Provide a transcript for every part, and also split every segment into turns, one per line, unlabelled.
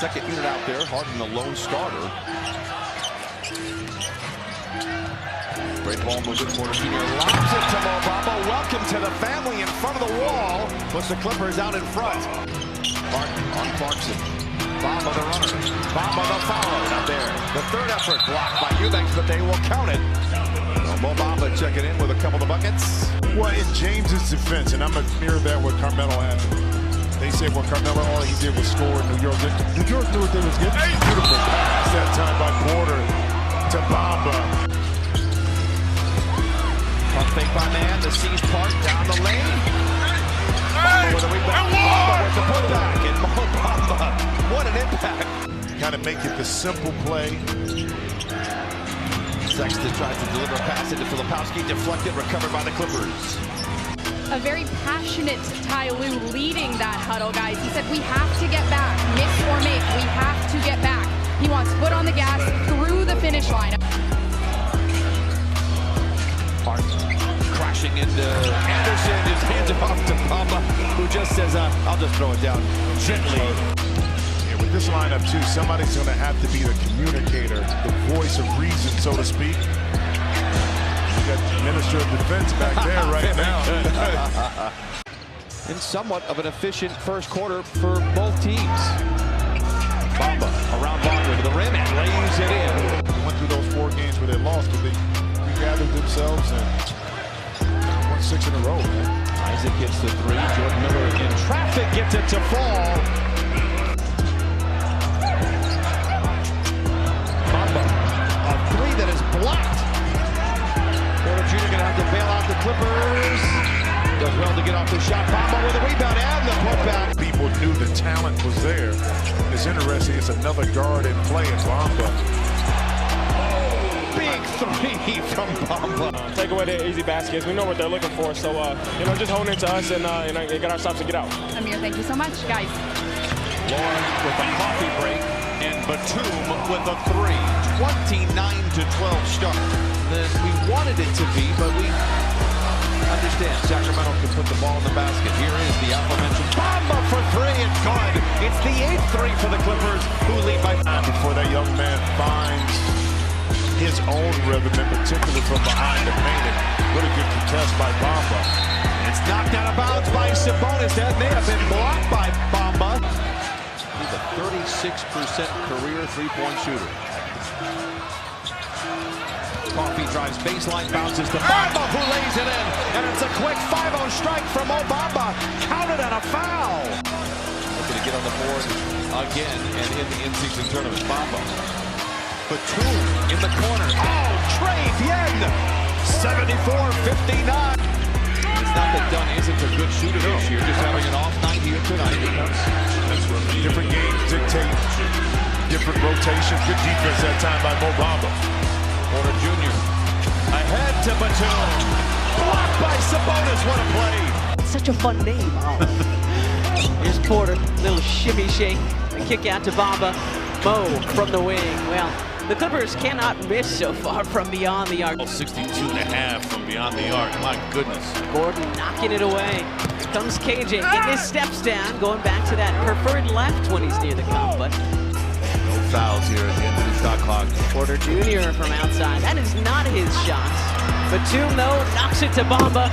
second unit out there. Harden, the lone starter. Great ball movement for Junior. Lobs it to Bamba. Welcome to the family in front of the wall. Puts the Clippers out in front. Harden on Clarkson. Bamba the runner. Bamba the follow. Not there. The third effort blocked by Eubanks, but they will count it. Well, Bamba checking in with a couple of buckets.
Well, in James's defense, and I'm going to mirror that what Carmelo had. They said when Carmelo, all he did was score in New York. New York knew what they was getting. Beautiful pass that time by Porter to Bamba.
Pump fake by man, the C's part down the lane. Bamba with a rebound. Bamba with the putback, and Bamba, what an impact.
Kind of make it the simple play.
Sexton tries to deliver a pass into Filipowski, deflected, recovered by the Clippers.
A very passionate Ty Lue leading that huddle, guys. He said, we have to get back, miss or make, we have to get back. He wants foot on the gas through the finish line.
Hart crashing into Anderson, his hands are off to Bamba, who just says, I'll just throw it down gently.
Yeah, with this lineup too, somebody's going to have to be the communicator, the voice of reason, so to speak. You got the Minister of Defense back there right now.
In somewhat of an efficient first quarter for both teams. Bamba around Bamba to the rim and lays it in.
They went through those 4 games where they lost, but they regathered themselves and won 6 in a row, man.
Isaac hits the 3. Jordan Miller in traffic gets it to fall. Bamba, a 3 that is blocked. Porter Jr. gonna have to bail out the Clippers. Does well to get off the shot. Bamba with a rebound and the putback.
People knew the talent was there. It's interesting. It's another guard in play in Bamba.
Big 3 from Bamba.
Take away their easy baskets. We know what they're looking for. So, just hold into us and get our stops and get out.
Amir, thank you so much, guys.
Lauren with a coffee break and Batum with a 3. 29-12 start. Than we wanted it to be, but we understand Sacramento can put the ball in the basket. Here is the aforementioned Bamba for 3 and good. It's the 8th 3 for the Clippers, who lead by 9.
Before that young man finds his own rhythm, in particular from behind the paint. What a good contest by Bamba.
It's knocked out of bounds by Sabonis. That may have been blocked by Bamba. He's a 36% career three-point shooter. Coffee drives baseline, bounces to Bamba, who lays it in. And it's a quick 5-0 strike from Bamba. Counted on a foul. Looking to get on the board again and in the in-season tournament. Bamba. Batum in the corner. Oh, Trey Bien. 74-59. It's not that Dunn isn't a good shooter this year, just having an off night here tonight.
Different games dictate different rotation. Good defense that time by Bamba.
Porter Jr. ahead to Batum. Blocked by Sabonis. What a play.
Such a fun name. Oh. Here's Porter. Little shimmy shake. A kick out to Bamba. Mo from the wing. Well, the Clippers cannot miss so far from beyond the arc.
62.5 from beyond the arc. My goodness.
Gordon knocking it away. Here comes KJ getting his steps down. Going back to that preferred left when he's near the cup. But
No fouls here at the end of the shot clock.
Porter Jr. from outside. That is not his shot. Batum, though, knocks it to Bamba.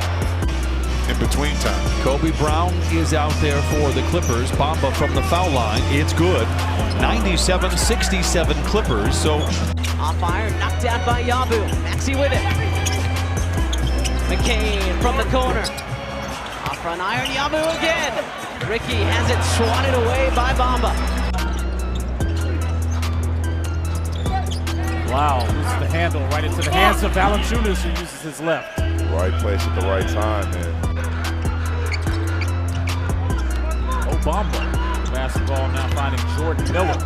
In between time.
Kobe Brown is out there for the Clippers. Bamba from the foul line. It's good. 97-67 Clippers. So
On fire, knocked out by Yabu. Maxey with it. McCain from the corner. Off front iron, Yabu again. Ricky has it swatted away by Bamba.
Wow, loses the handle right into the hands of Valanciunas, who uses his left.
Right place at the right time, man.
Bamba. Basketball now finding Jordan Miller.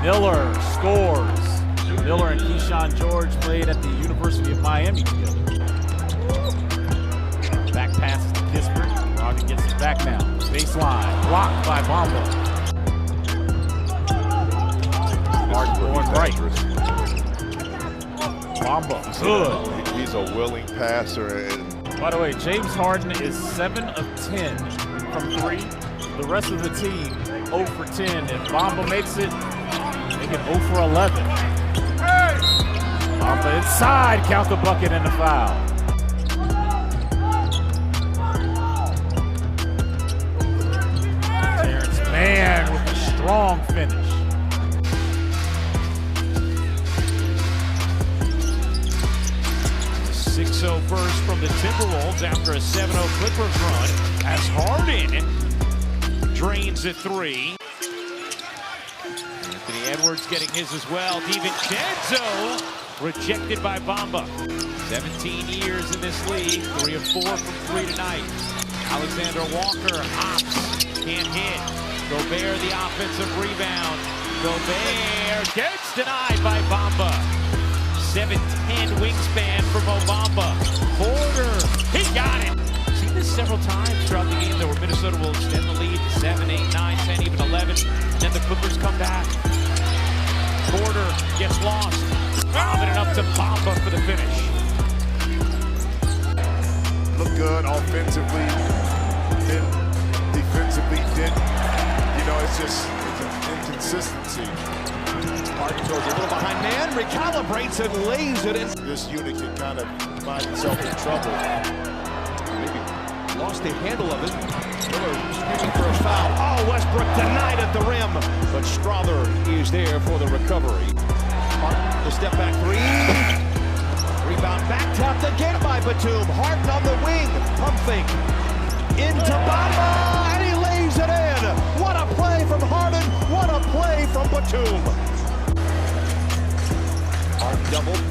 Miller scores. Miller and Keyshawn George played at the University of Miami together. Back passes to Kispert. Brogdon gets it back now. Baseline, blocked by Bamba. Harden going right. Bamba, good.
He's a willing passer. And
By the way, James Harden is 7 of 10 from 3. The rest of the team 0 for 10. If Bamba makes it, make it 0 for 11. Bamba inside, count the bucket and the foul. Terrence Mann with a strong finish.
A 6-0 burst from the Timberwolves after a 7-0 Clippers run as Harden drains a three. Anthony Edwards getting his as well. DiVincenzo rejected by Bamba. 17 years in this league, 3 of 4 from 3 tonight. Alexander Walker hops, can't hit. Gobert the offensive rebound. Gobert gets denied by Bamba. 7'10" wingspan for Mo Bamba. Porter, he got it. Seen this several times throughout the game. There were Minnesota will extend the lead to 7, 8, 9, 10, even 11. Then the Clippers come back. Porter gets lost. Bobbing it up to Bamba for the finish.
Look good offensively, then defensively didn't. You know, it's an inconsistency.
Harden throws a little behind man, recalibrates and lays it in.
This unit can kind of find itself in trouble.
Maybe lost the handle of it. Miller screaming for a foul. Oh, Westbrook denied at the rim, but Strother is there for the recovery. Harden, the step back three. Rebound back tapped again by Batum. Harden on the wing, pump fake. Into Bamba, and he lays it in. What a play from Harden, what a play from Batum. Harden doubled.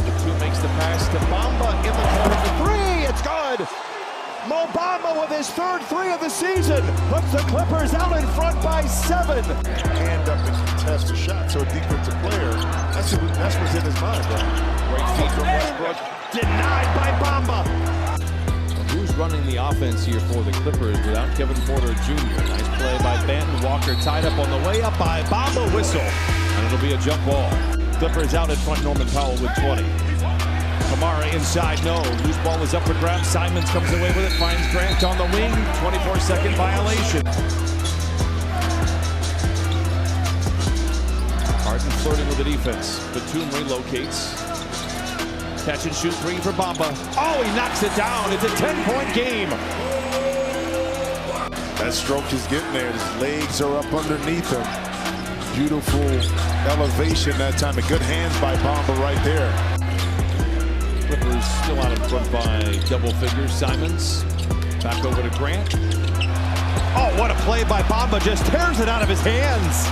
Batum makes the pass to Bamba in the corner for three. It's good. Mo Bamba with his third three of the season puts the Clippers out in front by 7.
Hand up and contest a shot, so a defensive player, that's what's in his mind, bro.
Great feed from Westbrook. Denied by Bamba.
Well, who's running the offense here for the Clippers without Kevin Porter Jr.? Nice play by Banton. Walker tied up on the way up by Bamba. Whistle. And it'll be a jump ball.
Clippers out in front. Norman Powell with 20. Kamara inside, no. Loose ball is up for grabs. Simons comes away with it, finds Grant on the wing. 24-second violation. Harden flirting with the defense. Batum relocates. Catch and shoot three for Bamba. Oh, he knocks it down. It's a 10-point game.
That stroke is getting there. His legs are up underneath him. Beautiful elevation that time. And good hands by Bamba right there.
Clippers still out in front by double figures. Simons back over to Grant.
Oh, what a play by Bamba. Just tears it out of his hands.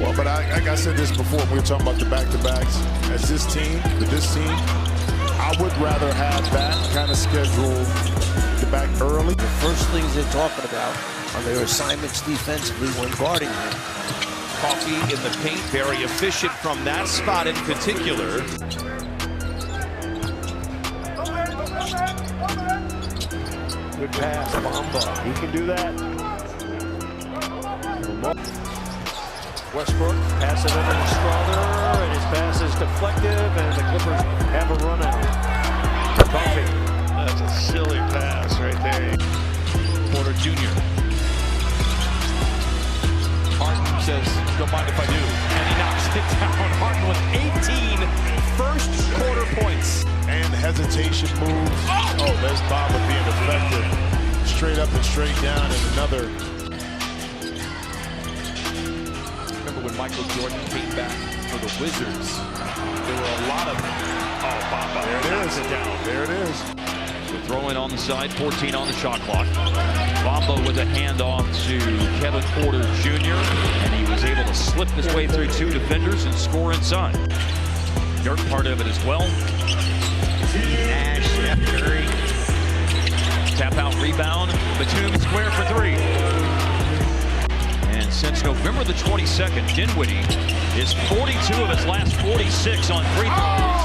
Well, but like I said this before, we were talking about the back-to-backs. As this team, with this team, I would rather have that kind of schedule the back early.
The first things they're talking about are their assignments defensively when guarding him.
Coffee in the paint, very efficient from that spot in particular. Good pass, Bamba. He can do that. Westbrook passes over to Strother, and his pass is deflective, and the Clippers have a run out. Buffy. That's a silly pass right there. Porter Jr. Harden says, don't mind if I do. And he knocks it down. Harden with 18 first quarter points.
And hesitation moves. Oh, there's Bamba being effective. Straight up and straight down, and another.
Remember when Michael Jordan came back for the Wizards? There were a lot of. Oh, Bamba.
There it is.
It down.
There it is.
So throw in on the side, 14 on the shot clock. Bamba with a handoff to Kevin Porter Jr. And he was able to slip his way through 2 defenders and score inside. Dirk part of it as well. Nash, Steph Curry. Tap out rebound. Batum square for 3. And since November the 22nd, Dinwiddie is 42 of his last 46 on free throws.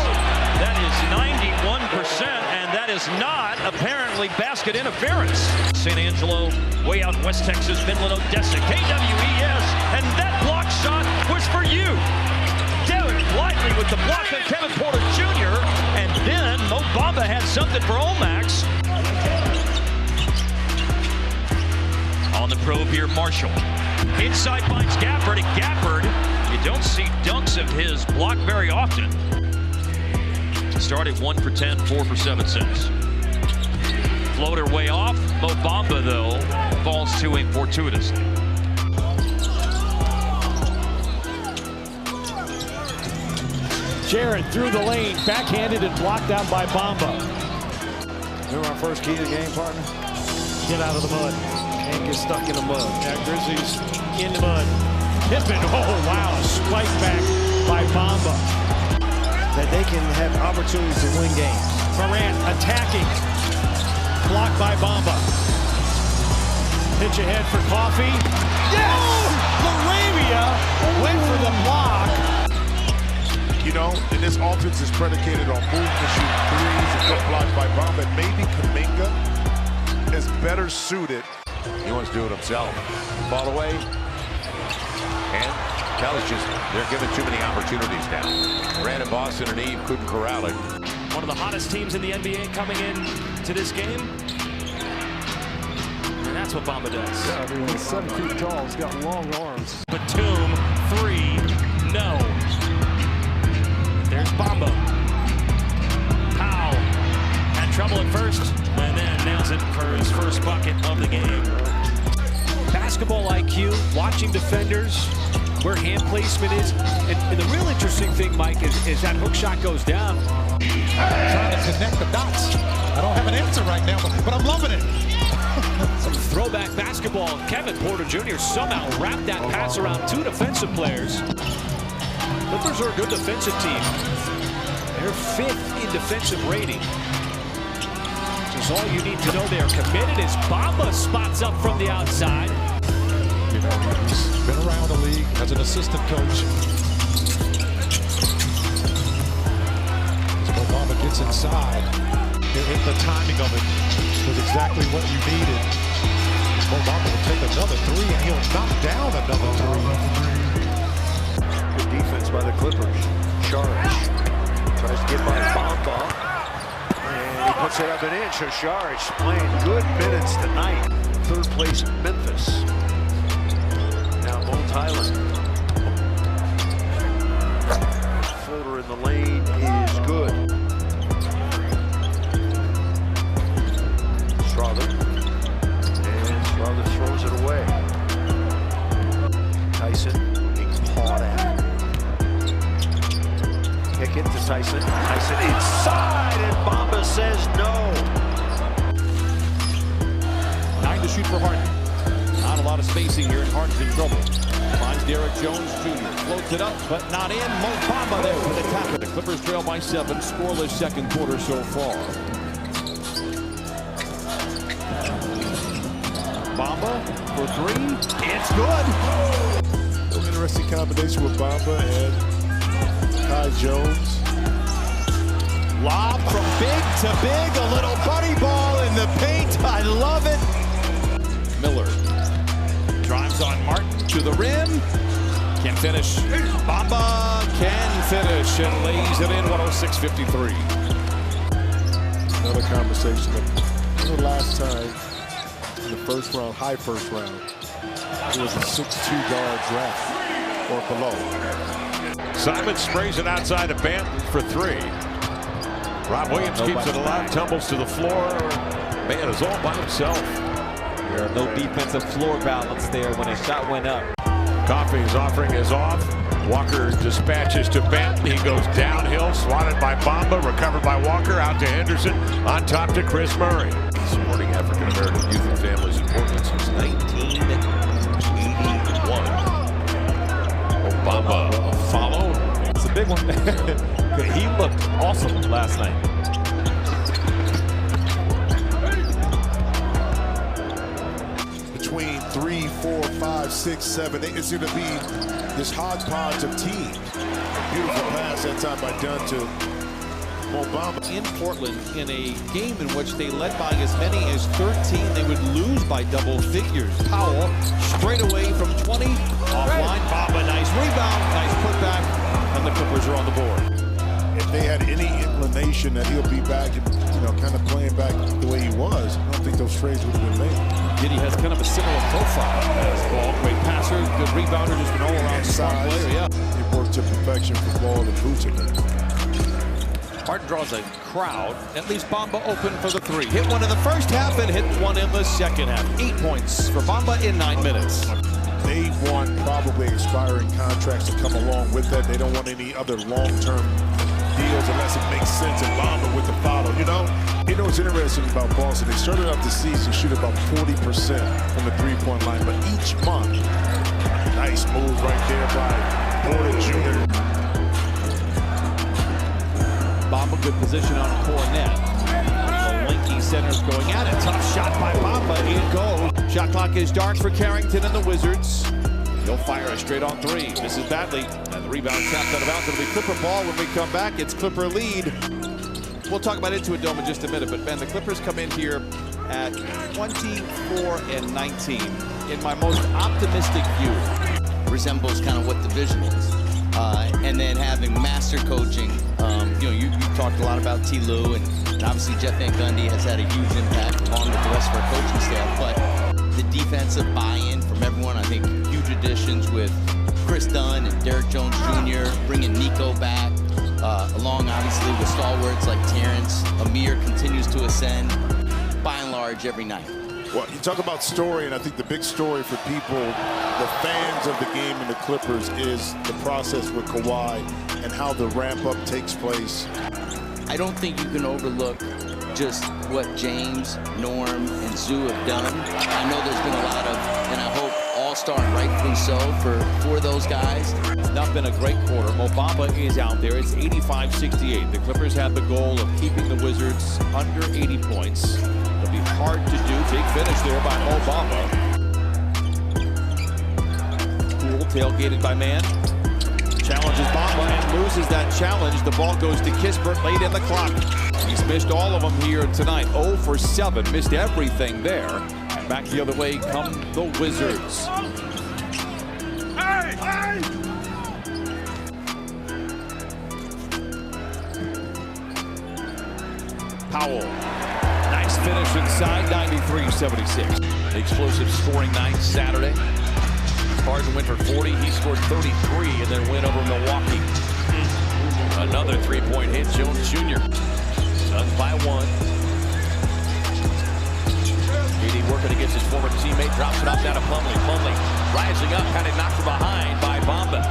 That is 91%, and that is not apparently basket interference. San Angelo, way out in West Texas, Midland, Odessa, KWES, and that block shot was for you. Derek Lively with the block of Kevin Porter Jr., and then Mo Bamba had something for Omax. On the
Trove here, Marshall. Inside finds Gafford, and Gafford, you don't see dunks of his blocked very often. Started 1 for 10, 4 for 7 since. Floater way off. Mo Bamba, though, falls to him fortuitously.
Jared through the lane, backhanded and blocked out by Bamba.
Remember our first key to the game, partner?
Get out of the mud.
Can't get stuck in the mud.
Yeah, Grizzlies in the mud. Pippen, oh wow, spike back by Bamba.
That they can have opportunities to win games.
Morant attacking. Blocked by Bamba. Pitch ahead for Coffee. Yes! Laravia went for the block.
You know, and this offense is predicated on moving to shoot threes and get blocked by Bamba. And maybe Kuminga is better suited.
He wants to do it himself. Ball away. And Kelly's just, they're giving too many opportunities now. Ran in Boston and Eve couldn't corral it.
One of the hottest teams in the NBA coming in to this game. And that's what Bamba does.
Yeah, I mean, he's 7 feet tall. He's got long arms.
Batum, 3, no. There's Bamba. Powell had trouble at first, and then nails it for his first bucket of the game.
Basketball IQ, watching defenders, where hand placement is. And the real interesting thing, Mike, is that hook shot goes down.
Trying to connect the dots. I don't have an answer right now, but I'm loving it.
Some throwback basketball. Kevin Porter Jr. somehow wrapped that pass around 2 defensive players. Clippers are a good defensive team. They're 5th in defensive rating. Just all you need to know, they are committed as Bamba spots up from the outside.
You know, he's been around the league as an assistant coach. So Bamba gets inside. The timing of it was exactly what you needed. Bamba will take another 3, and he'll knock down another 3.
Good defense by the Clippers. Sharge tries to get by Bamba, and he puts it up and in. So Sharge playing good minutes tonight. 3rd place Memphis. Now Bones Highland. Floater in the lane is good. Strawther. And Strawther throws it away. Tyson being pawed at. Kick it to Tyson. Tyson inside, and Bamba says no.
9 to shoot for Harden. Not a lot of spacing here, and Harden's in trouble. Finds Derek Jones Jr. Floats it up, but not in. Mo Bamba there for the tap. The Clippers trail by 7. Scoreless second quarter so far. Bamba for 3. It's good.
An interesting combination with Bamba and Ty Jones.
Lob from big to big. A little buddy ball in the paint. I love it. Miller drives on Martin to the rim. Can't finish. Bamba can finish and lays it in. 106-53.
Another conversation. The last time in the first round, high first round, it was a 6'2" guard draft or below.
Simon sprays it outside of Banton for 3. Rob Williams keeps it alive, tumbles to the floor. Man is all by himself.
There are no defensive floor balance there when a shot went up.
Coffey's offering is off. Walker dispatches to Banton. He goes downhill, swatted by Bamba, recovered by Walker, out to Henderson, on top to Chris Murray. Supporting African-American youth and families in Portland since 1981. Bamba a follow.
It's a big one. He looked awesome last night.
Between 3, 4, 5, 6, 7, 8, it's going to be this hodgepodge of teams. A beautiful pass that time by Dunn to Mo Bamba.
In Portland, in a game in which they led by as many as 13, they would lose by double figures. Powell straight away from 20, offline. Bamba, nice rebound, nice putback, and the Clippers are on the board.
If
they had any inclination that he'll be back and, you know, kind of playing back the way he was, I don't think those trades would have been made.
Giddey has kind of a similar profile as Ball. Great passer, good rebounder, just an all-around smart player. Yeah.
It worked to perfection for Ball and Vucevic.
Harden draws a crowd. At least Bamba open for the three. Hit one in the first half and hit one in the second half. 8 points for Bamba in 9 minutes.
They want probably expiring contracts to come along with that. They don't want any other long-term deals unless it makes sense. And Bamba with the follow, you know what's interesting about Boston? They started out the season shooting about 40% from the three-point line, but each month, nice move right there by Porter Jr.
Bamba, good position on Cornet. The lanky center's going at it. Tough shot by Bamba. In goes. Shot clock is dark for Carrington and the Wizards. He'll fire a straight on three. Misses badly. And the rebound tapped out of bounds. It'll be Clipper ball when we come back. It's Clipper lead. We'll talk about Into a Dome in just a minute. But, Ben, the Clippers come in here at 24-19. In my most optimistic view.
Resembles kind of what the vision is. And then having master coaching. You talked a lot about T. Lue, and obviously Jeff Van Gundy has had a huge impact along with the rest of our coaching staff. But the defensive buy-in from everyone, I think huge additions with Chris Dunn and Derrick Jones Jr., bringing Nico back, along obviously with stalwarts like Terrence. Amir continues to ascend, by and large, every night.
Well, you talk about story, and I think the big story for people, the fans of the game and the Clippers, is the process with Kawhi and how the ramp-up takes place.
I don't think you can overlook just what James, Norm, and Zoo have done. I know there's been a lot of, and I hope all-star and rightfully so for those guys.
It's not been a great quarter. Mo Bamba is out there. It's 85-68. The Clippers have the goal of keeping the Wizards under 80 points. It'll be hard to do. Big finish there by Mo Bamba. Poole tailgated by Mann. Challenges Bamba and loses that challenge. The ball goes to Kispert late in the clock. He's missed all of them here tonight. 0 for 7. Missed everything there. Back the other way come the Wizards. Hey! Hey! Powell. Nice finish inside, 93-76.
The explosive scoring night Saturday. Harden went for 40. He scored 33 in their win over Milwaukee. Another three-point hit, Jones Jr. Suns by 1. Giddey working against his former teammate, drops it off down to Plumlee. Plumlee rising up, kind of knocked from behind by Bamba.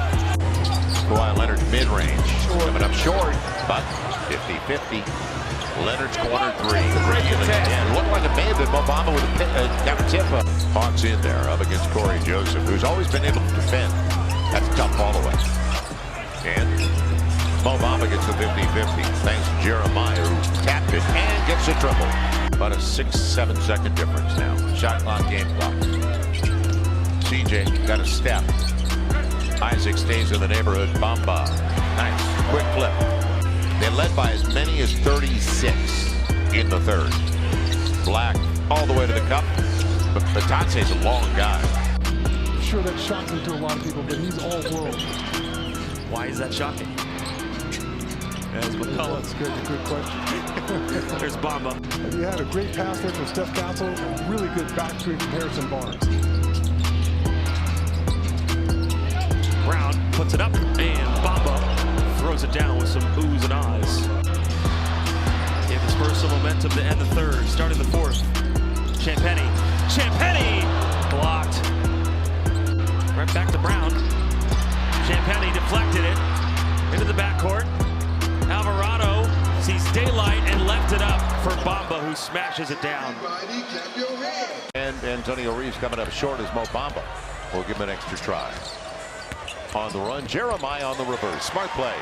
Kawhi Leonard's mid-range coming up short, but 50-50. Leonard's corner three. Looked like it may have been Mo Bamba with a counter tip. Hawks in there up against Corey Joseph, who's always been able to defend. That's a tough ball away. And Mo Bamba gets the 50-50. Thanks to Jeremiah, who tapped it and gets a triple. About a 6-7 second difference now. Shot clock, game clock. CJ got a step. Isaac stays in the neighborhood. Bamba. Nice. Quick flip. They led by as many as 36 in the third. Black all the way to the cup. But Batanse's a long guy.
I'm sure that's shocking to a lot of people, but he's all world.
Why is that shocking? As McCullough.
That's good question.
There's Bamba.
You had a great pass there from Steph Council. A really good back screen from Harrison Barnes.
Brown puts it up, and Bamba throws it down with some oohs and ahs. Gave the Spurs some momentum to end the third, starting the fourth. Champagnie blocked. Right back to Brown. Champagnie deflected it into the backcourt. Alvarado sees daylight and left it up for Bamba, who smashes it down.
And Antonio Reeves coming up short as Mo Bamba. We'll give him an extra try. On the run, Jeremiah on the reverse. Smart play.